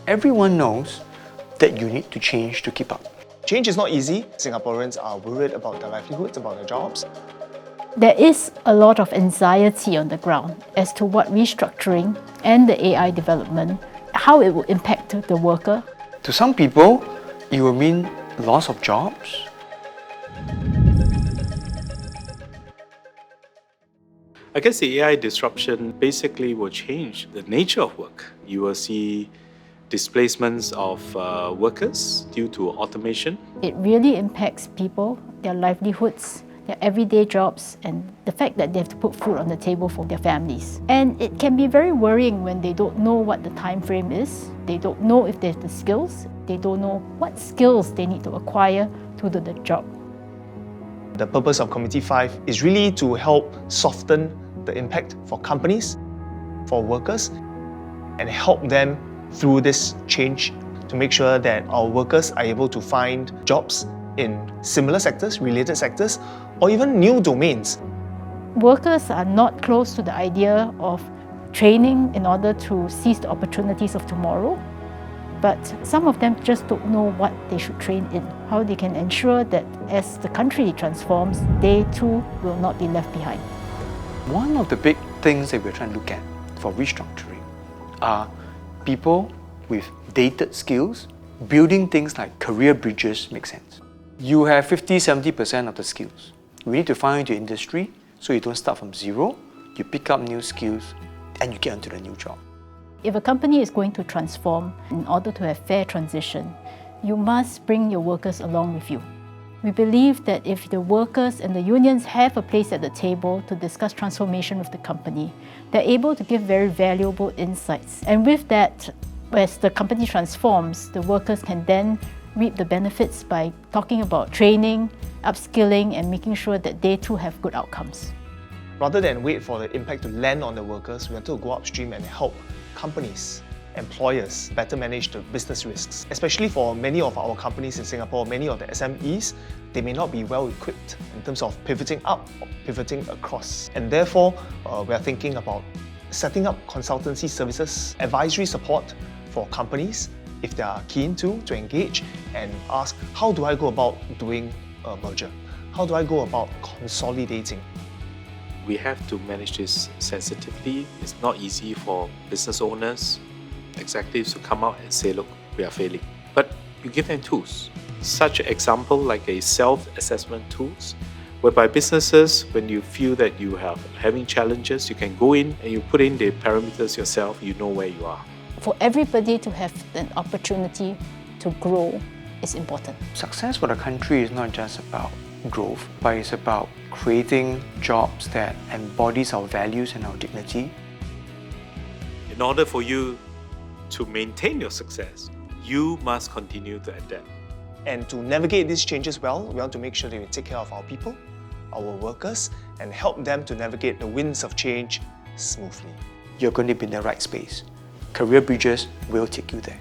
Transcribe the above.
everyone knows that you need to change to keep up. Change is not easy. Singaporeans are worried about their livelihoods, about their jobs. There is a lot of anxiety on the ground as to what restructuring and the AI development, how it will impact the worker. To some people, it will mean loss of jobs. I guess the AI disruption basically will change the nature of work. You will see displacements of workers due to automation. It really impacts people, their livelihoods, their everyday jobs, and the fact that they have to put food on the table for their families. And it can be very worrying when they don't know what the time frame is, they don't know if they have the skills, they don't know what skills they need to acquire to do the job. The purpose of Committee 5 is really to help soften the impact for companies, for workers, and help them through this change to make sure that our workers are able to find jobs in similar sectors, related sectors, or even new domains. Workers are not close to the idea of training in order to seize the opportunities of tomorrow, but some of them just don't know what they should train in, how they can ensure that as the country transforms, they too will not be left behind. One of the big things that we're trying to look at for restructuring are people with dated skills. Building things like career bridges makes sense. You have 50-70% of the skills. We need to find your industry so you don't start from zero, you pick up new skills and you get into the new job. If a company is going to transform, in order to have fair transition, you must bring your workers along with you. We believe that if the workers and the unions have a place at the table to discuss transformation with the company, they're able to give very valuable insights. And with that, as the company transforms, the workers can then reap the benefits by talking about training, upskilling, and making sure that they too have good outcomes. Rather than wait for the impact to land on the workers, we want to go upstream and help companies, employers better manage the business risks. Especially for many of our companies in Singapore, many of the SMEs, they may not be well equipped in terms of pivoting up or pivoting across. And therefore, we are thinking about setting up consultancy services, advisory support for companies if they are keen to engage and ask, how do I go about doing a merger? How do I go about consolidating? We have to manage this sensitively. It's not easy for business owners, executives to come out and say, look, we are failing. But you give them tools. Such an example like a self-assessment tools, whereby businesses, when you feel that you are having challenges, you can go in and you put in the parameters yourself, you know where you are. For everybody to have an opportunity to grow is important. Success for the country is not just about growth, but it's about creating jobs that embodies our values and our dignity. In order for you to maintain your success, you must continue to adapt. And to navigate these changes well, we want to make sure that we take care of our people, our workers, and help them to navigate the winds of change smoothly. You're going to be in the right space. Career bridges will take you there.